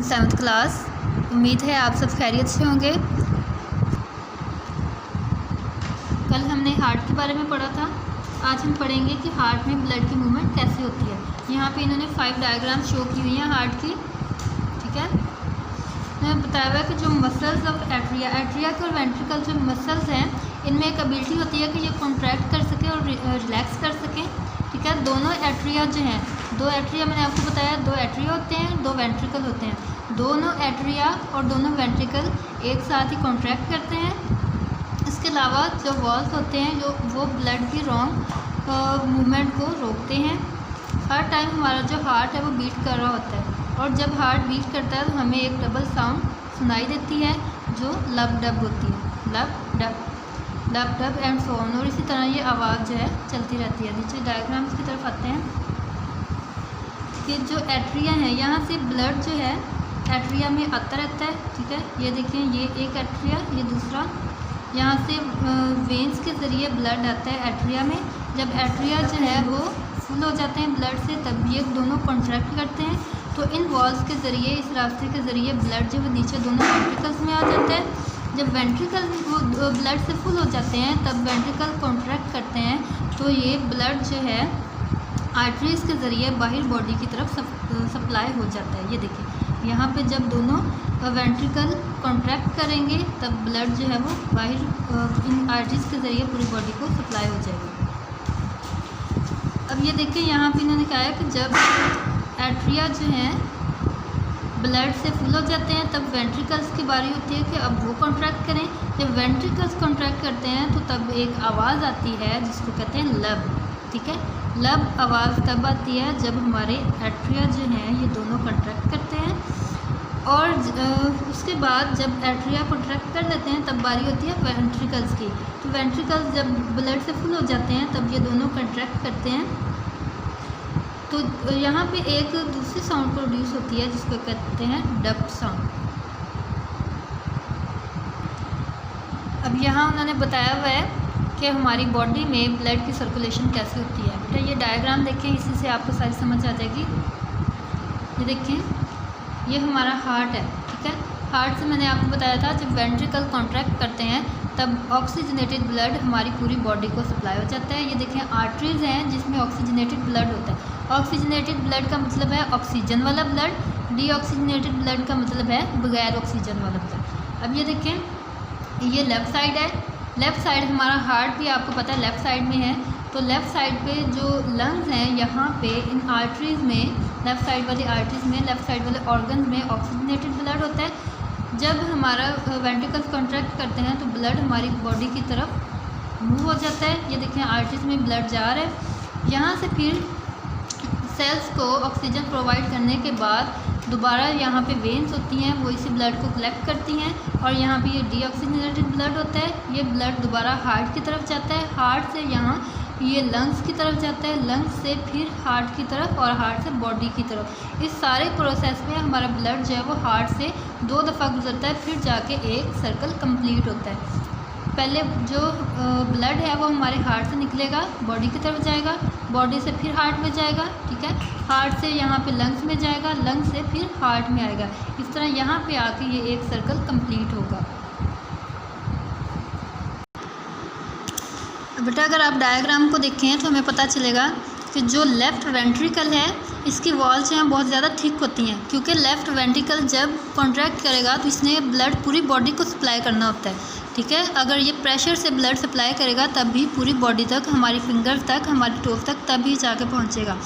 7th class. उम्मीद है आप सब खैरियत से होंगे। कल हमने हार्ट के बारे में पढ़ा था, आज हम पढ़ेंगे कि हार्ट में ब्लड की मूवमेंट कैसे होती है। यहाँ पे इन्होंने 5 डायग्राम शो की हुई हैं हार्ट की, ठीक है। मैंने बताया हुआ है कि जो मसल्स ऑफ एट्रिया के और वेंट्रिकल जो मसल्स हैं, इनमें एक एबिलिटी होती है कि ये कॉन्ट्रैक्ट कर सकें और रिलैक्स कर सकें, ठीक है। दोनों एट्रिया जो हैं, 2 एट्रिया मैंने आपको बताया, 2 एट्रिया होते हैं, 2 वेंट्रिकल होते हैं। दोनों एट्रिया और दोनों वेंट्रिकल एक साथ ही कॉन्ट्रैक्ट करते हैं। इसके अलावा जो वॉल्स होते हैं वो ब्लड की रॉन्ग मूवमेंट को रोकते हैं। हर टाइम हमारा जो हार्ट है वो बीट कर रहा होता है, और जब हार्ट बीट करता है तो हमें एक डबल साउंड सुनाई देती है जो लब डब होती है, लब डब एंड सो ऑन। और इसी तरह ये आवाज़ जो है चलती रहती है। नीचे डायग्राम्स की तरफ आते हैं कि जो एट्रिया है, यहाँ से ब्लड जो है एट्रिया में आता रहता है, ठीक है। ये देखिए, ये एक एट्रिया, ये दूसरा। यहाँ से वेंस के ज़रिए ब्लड आता है एट्रिया में। जब एट्रिया जो है वो फुल हो जाते हैं ब्लड से, तब ये दोनों कॉन्ट्रैक्ट करते हैं। तो इन वॉल्स के ज़रिए, इस रास्ते के ज़रिए ब्लड जो है नीचे दोनों वेंट्रिकल्स में आ जाता है। जब वेंट्रिकल ब्लड से फुल हो जाते हैं तब वेंट्रिकल कॉन्ट्रैक्ट करते हैं, तो ये ब्लड जो है आर्टरीज़ के ज़रिए बाहर बॉडी की तरफ सप्लाई हो जाता है। ये देखिए, यहाँ पे जब दोनों वेंट्रिकल कॉन्ट्रैक्ट करेंगे तब ब्लड जो है वो बाहर इन आर्टरीज़ के ज़रिए पूरी बॉडी को सप्लाई हो जाएगी। अब ये देखिए, यहाँ पे इन्होंने कहा है कि जब एट्रिया जो हैं ब्लड से फुल हो जाते हैं तब वेंट्रिकल्स की बारी होती है कि अब वो कॉन्ट्रैक्ट करें। जब वेंट्रिकल्स कॉन्ट्रैक्ट करते हैं तो तब एक आवाज़ आती है जिसको कहते हैं लब, ठीक है। लब आवाज़ तब आती है जब हमारे एट्रिया जो हैं ये दोनों कॉन्ट्रैक्ट करते हैं, और उसके बाद जब एट्रिया कॉन्ट्रैक्ट कर लेते हैं तब बारी होती है वेंट्रिकल्स की। तो वेंट्रिकल्स जब ब्लड से फुल हो जाते हैं तब ये दोनों कॉन्ट्रैक्ट करते हैं। तो यहाँ पे एक दूसरी साउंड प्रोड्यूस होती है जिसको कहते हैं डब साउंड। अब यहाँ उन्होंने बताया हुआ है कि हमारी बॉडी में ब्लड की सर्कुलेशन कैसे होती है। बेटा ये डायग्राम देखें, इसी से आपको सारी समझ आ जाएगी। ये देखिए, ये हमारा हार्ट है, ठीक है। हार्ट से मैंने आपको बताया था जब वेंट्रिकल कॉन्ट्रैक्ट करते हैं तब ऑक्सीजनेटेड ब्लड हमारी पूरी बॉडी को सप्लाई हो जाता है। ये देखें, आर्टरीज़ हैं जिसमें ऑक्सीजनेटेड ब्लड होता है। ऑक्सीजनेटेड ब्लड का मतलब है ऑक्सीजन वाला ब्लड, डीऑक्सीजनेटेड ब्लड का मतलब है बगैर ऑक्सीजन वाला ब्लड। अब ये देखें, ये लेफ़्ट साइड है। लेफ़्ट साइड हमारा हार्ट भी आपको पता है लेफ़्ट साइड में है। तो लेफ़्ट साइड पे जो लंग्स हैं, यहाँ पे इन आर्टरीज़ में, लेफ़्ट साइड वाली आर्टरीज़ में, लेफ़्ट साइड वाले ऑर्गन में ऑक्सीजनेटेड ब्लड होता है। जब हमारा वेंट्रिकल्स कॉन्ट्रैक्ट करते हैं तो ब्लड हमारी बॉडी की तरफ मूव हो जाता है। ये देखें, आर्टरीज़ में ब्लड जा रहा है। यहाँ से फिर सेल्स को ऑक्सीजन प्रोवाइड करने के बाद दोबारा यहाँ पे वेन्स होती हैं, वो इसी ब्लड को कलेक्ट करती हैं, और यहाँ पे ये डीऑक्सीजनेटेड ब्लड होता है। ये ब्लड दोबारा हार्ट की तरफ जाता है, हार्ट से यहाँ ये लंग्स की तरफ जाता है, लंग्स से फिर हार्ट की तरफ, और हार्ट से बॉडी की तरफ। इस सारे प्रोसेस में हमारा ब्लड जो है वो हार्ट से 2 दफ़ा गुजरता है, फिर जाके एक सर्कल कंप्लीट होता है। पहले जो ब्लड है वो हमारे हार्ट से निकलेगा, बॉडी की तरफ जाएगा, बॉडी से फिर हार्ट में जाएगा, ठीक है। हार्ट से यहाँ पे लंग्स में जाएगा, लंग्स से फिर हार्ट में आएगा। इस तरह यहाँ पे आके ये एक सर्कल कंप्लीट होगा। बेटा अगर आप डायग्राम को देखें तो हमें पता चलेगा कि जो लेफ़्ट वेंट्रिकल है इसकी वॉल्स यहाँ बहुत ज़्यादा थिक होती हैं, क्योंकि लेफ़्ट वेंट्रिकल जब कॉन्ट्रैक्ट करेगा तो इसने ब्लड पूरी बॉडी को सप्लाई करना होता है, ठीक है। अगर ये प्रेशर से ब्लड सप्लाई करेगा तब भी पूरी बॉडी तक, हमारी फिंगर तक, हमारी टोज तक तभी जाके पहुँचेगा।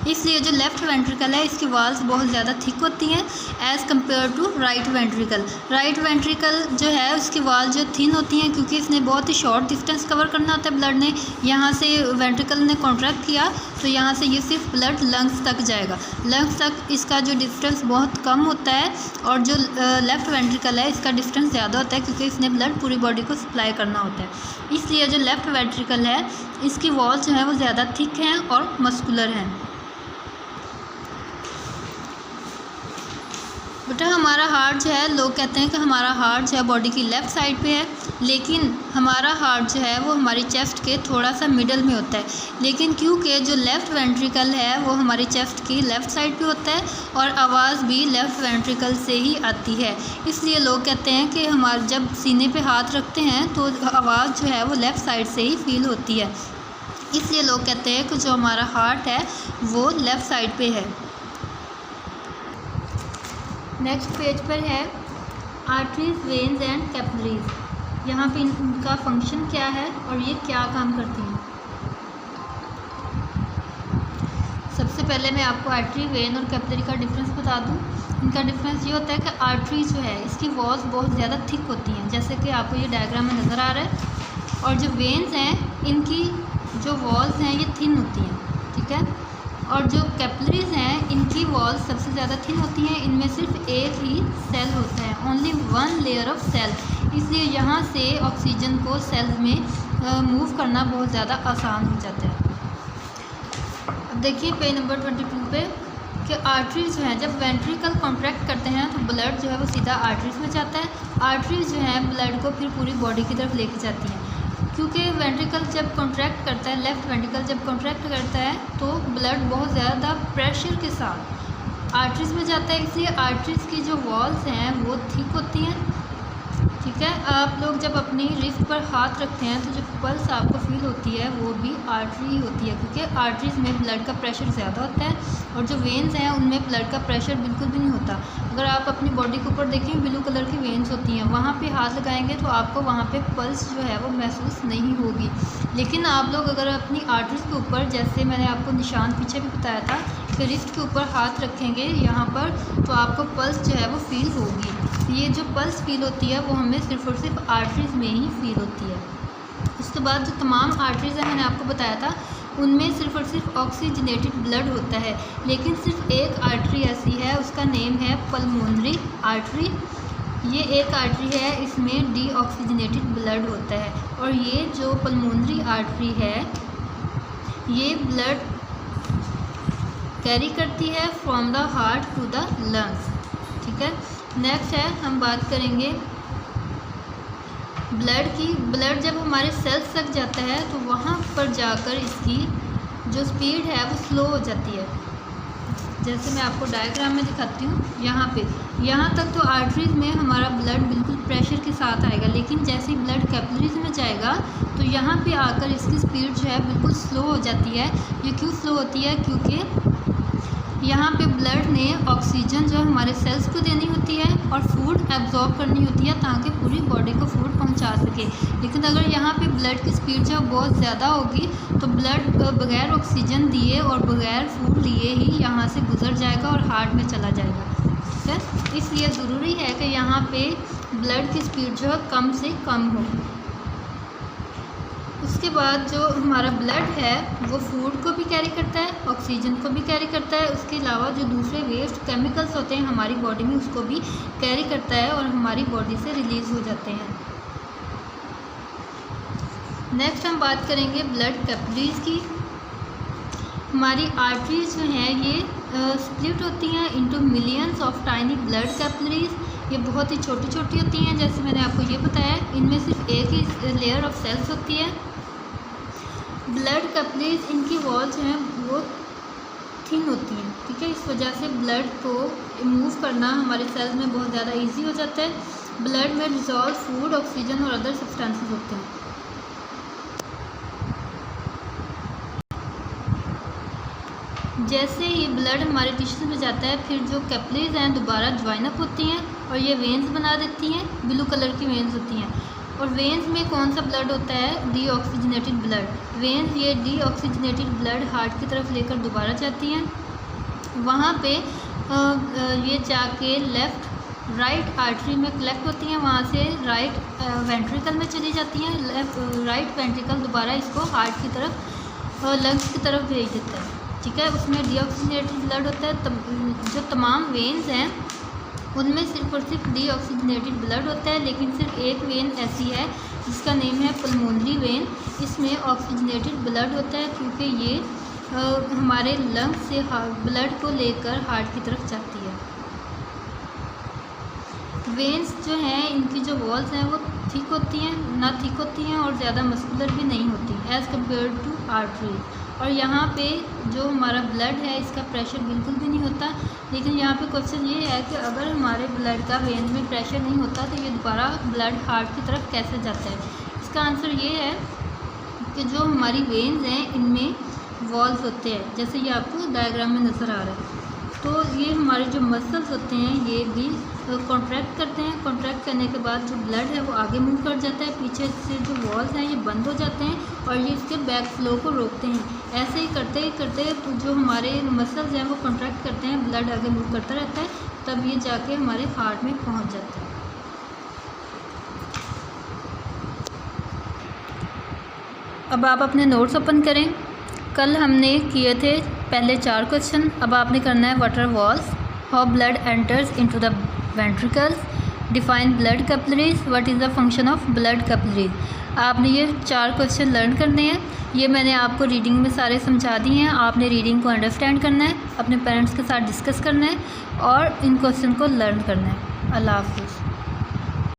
इसलिए जो लेफ़्ट वेंट्रिकल है इसकी वॉल्स बहुत ज़्यादा थिक होती हैं as compare to right ventricle. Right ventricle जो है उसकी वॉल जो थिन होती हैं, क्योंकि इसने बहुत ही शॉर्ट डिस्टेंस कवर करना होता है ब्लड ने। यहाँ से वेंट्रिकल ने कॉन्ट्रैक्ट किया तो यहाँ से ये सिर्फ ब्लड लंग्स तक जाएगा, लंग्स तक इसका जो डिस्टेंस बहुत कम होता है, और जो लेफ़्ट वेंट्रिकल है इसका डिस्टेंस ज़्यादा होता है, क्योंकि इसने ब्लड पूरी बॉडी को सप्लाई करना होता है। इसलिए जो लेफ़्ट वेंट्रिकल है इसकी वॉल्स जो है वो ज़्यादा थिक हैं और मस्कुलर हैं। बेटा हमारा हार्ट जो है, लोग कहते हैं कि हमारा हार्ट जो है बॉडी की लेफ़्ट साइड पे है, लेकिन हमारा हार्ट जो है वो हमारी चेस्ट के थोड़ा सा मिडल में होता है। लेकिन क्योंकि जो लेफ़्ट वेंट्रिकल है वो हमारी चेस्ट की लेफ़्ट साइड पे होता है और आवाज़ भी लेफ़्ट वेंट्रिकल से ही आती है, इसलिए लोग कहते हैं कि हमारे जब सीने पे हाथ रखते हैं तो आवाज़ जो है वो लेफ़्ट साइड से ही फील होती है। इसलिए लोग कहते हैं कि जो हमारा हार्ट है वो लेफ़्ट साइड पे है। नेक्स्ट पेज पर है आर्टरीज, वेन्स एंड कैपिलरीज। यहाँ पे इनका फंक्शन क्या है और ये क्या काम करती हैं। सबसे पहले मैं आपको आर्टरी, वेन और कैपिलरी का डिफरेंस बता दूँ। इनका डिफरेंस ये होता है कि आर्टरी जो है इसकी वॉल्स बहुत ज़्यादा थिक होती हैं, जैसे कि आपको ये डायग्राम में नज़र आ रहा है। और जो वेन्स हैं इनकी जो वॉल्स हैं ये थिन होती हैं, ठीक है। और जो कैपिलरीज हैं इनकी वॉल्स सबसे ज़्यादा थिन होती हैं। इनमें सिर्फ एक ही सेल होता है, only one layer of cell, इसलिए यहाँ से ऑक्सीजन को सेल्स में मूव करना बहुत ज़्यादा आसान हो जाता है। अब देखिए पेज नंबर 22 पे कि आर्टरीज जो है जब वेंट्रिकल कॉन्ट्रैक्ट करते हैं तो ब्लड जो है वो सीधा आर्टरीज में जाता है। आर्टरीज जो है ब्लड को फिर पूरी बॉडी की तरफ लेके जाती हैं, क्योंकि वेंट्रिकल जब कॉन्ट्रैक्ट करता है, लेफ़्ट वेंट्रिकल जब कॉन्ट्रैक्ट करता है तो ब्लड बहुत ज़्यादा प्रेशर के साथ आर्टरीज में जाता है, इसलिए आर्टरीज की जो वॉल्स हैं वो थिक होती हैं, ठीक है। आप लोग जब अपनी रिस्ट पर हाथ रखते हैं तो जो पल्स आपको फील होती है वो भी आर्टरी ही होती है, क्योंकि आर्टरीज में ब्लड का प्रेशर ज़्यादा होता है और जो वेन्स हैं उनमें ब्लड का प्रेशर बिल्कुल भी नहीं होता। अगर आप अपनी बॉडी के ऊपर देखें ब्लू कलर की वेन्स होती हैं, वहाँ पे हाथ लगाएंगे तो आपको वहाँ पे पल्स जो है वो महसूस नहीं होगी। लेकिन आप लोग अगर अपनी आर्टरीज के ऊपर, जैसे मैंने आपको निशान पीछे भी बताया था कि रिस्ट के ऊपर हाथ रखेंगे यहाँ पर, तो आपको पल्स जो है वो फील होगी। ये जो पल्स फील होती है वो हमें सिर्फ और सिर्फ आर्टरीज में ही फील होती है। उसके बाद जो तमाम आर्टरीज हैं मैंने आपको बताया था उनमें सिर्फ और सिर्फ ऑक्सीजनेटेड ब्लड होता है, लेकिन सिर्फ एक आर्टरी ऐसी है, उसका नेम है पल्मोनरी आर्टरी। ये एक आर्टरी है, इसमें डीऑक्सीजनेटेड ब्लड होता है और ये जो पल्मोनरी आर्टरी है ये ब्लड कैरी करती है from the heart to the lungs, ठीक है। नेक्स्ट है हम बात करेंगे ब्लड की। ब्लड जब हमारे सेल्स तक जाता है तो वहाँ पर जाकर इसकी जो स्पीड है वो स्लो हो जाती है, जैसे मैं आपको डायग्राम में दिखाती हूँ। यहाँ तक तो आर्टरीज में हमारा ब्लड बिल्कुल प्रेशर के साथ आएगा, लेकिन जैसे ही ब्लड कैपिलरीज में जाएगा तो यहाँ पे आकर इसकी स्पीड जो है बिल्कुल स्लो हो जाती है। ये क्यों स्लो होती है? क्योंकि यहाँ पे ब्लड ने ऑक्सीजन जो हमारे सेल्स को देनी होती है और फूड एब्जॉर्ब करनी होती है ताकि पूरी बॉडी को फूड पहुँचा सके। लेकिन अगर यहाँ पे ब्लड की स्पीड जो बहुत ज़्यादा होगी तो ब्लड बगैर ऑक्सीजन दिए और बगैर फूड लिए ही यहाँ से गुजर जाएगा और हार्ट में चला जाएगा, ठीक है। इसलिए ज़रूरी है कि यहाँ पे ब्लड की स्पीड जो है कम से कम हो। उसके बाद जो हमारा ब्लड है वो फूड को भी कैरी करता है, ऑक्सीजन को भी कैरी करता है, उसके अलावा जो दूसरे वेस्ट केमिकल्स होते हैं हमारी बॉडी में उसको भी कैरी करता है और हमारी बॉडी से रिलीज़ हो जाते हैं। नेक्स्ट हम बात करेंगे ब्लड कैपिलरीज की। हमारी आर्टरीज जो हैं ये स्प्लिट होती हैं into millions of tiny blood capillaries. ये बहुत ही छोटी छोटी होती हैं, जैसे मैंने आपको ये बताया। इनमें सिर्फ एक ही लेयर ऑफ सेल्स होती है। ब्लड कैपिलरीज इनकी वॉल जो हैं वो थिन होती हैं, ठीक है। इस वजह से ब्लड को मूव करना हमारे सेल्स में बहुत ज़्यादा इजी हो जाता है। ब्लड में डिजॉल्व फूड, ऑक्सीजन और अदर सब्सटेंसेस होते हैं। जैसे ही ब्लड हमारे टिश्यूज में जाता है फिर जो कैपिलरीज हैं दोबारा ज्वाइन अप होती हैं और ये वेन्स बना देती हैं। ब्लू कलर की वेन्स होती हैं। और वेन्स में कौन सा ब्लड होता है? Deoxygenated blood. वेन्स ये डीऑक्सीजनेटेड ब्लड हार्ट की तरफ लेकर दोबारा जाती हैं। वहाँ पे ये जाके लेफ़्ट राइट आर्टरी में कलेक्ट होती हैं, वहाँ से राइट वेंट्रिकल में चली जाती हैं। राइट वेंट्रिकल दोबारा इसको हार्ट की तरफ लंग्स की तरफ भेज देता है, ठीक है। उसमें डीऑक्सीजनेटेड ब्लड होता है। जो तमाम वेन्स हैं उनमें सिर्फ और सिर्फ डीऑक्सीजनेटेड ब्लड होता है, लेकिन सिर्फ एक वेन ऐसी है जिसका नेम है पल्मोनरी वेन। इसमें ऑक्सीजनेटेड ब्लड होता है क्योंकि ये हमारे लंग्स से ब्लड को लेकर हार्ट की तरफ जाती है। वेन्स जो हैं इनकी जो वॉल्स हैं वो थिक होती हैं, ना थिक होती हैं और ज़्यादा मस्कुलर भी नहीं होती एज़ कम्पेयर टू आर्टरी। और यहाँ पे जो हमारा ब्लड है इसका प्रेशर बिल्कुल भी नहीं होता। लेकिन यहाँ पे क्वेश्चन ये है कि अगर हमारे ब्लड का वेन में प्रेशर नहीं होता तो ये दोबारा ब्लड हार्ट की तरफ कैसे जाता है। इसका आंसर ये है कि जो हमारी वेन्स हैं इनमें वॉल्स होते हैं, जैसे ये आपको डायग्राम में नज़र आ रहा है। तो ये हमारे जो मसल्स होते हैं ये भी कॉन्ट्रैक्ट करते हैं। कॉन्ट्रैक्ट करने के बाद जो ब्लड है वो आगे मूव कर जाता है, पीछे से जो वॉल्स हैं ये बंद हो जाते हैं और ये इसके बैक फ्लो को रोकते हैं। ऐसे ही करते जो हमारे मसल्स हैं वो कॉन्ट्रैक्ट करते हैं, ब्लड आगे मूव करता रहता है, तब ये जाके हमारे हार्ट में पहुंच जाता है। अब आप अपने नोट्स ओपन करें। कल हमने किए थे पहले 4 क्वेश्चन, अब आपने करना है what are walls, how blood enters into the ventricles, define blood capillaries, what is the function of blood capillaries. आपने ये 4 क्वेश्चन लर्न करने हैं। ये मैंने आपको रीडिंग में सारे समझा दिए हैं। आपने रीडिंग को अंडरस्टैंड करना है, अपने पेरेंट्स के साथ डिस्कस करना है और इन क्वेश्चन को लर्न करना है। अल्लाह हाफ़िज़।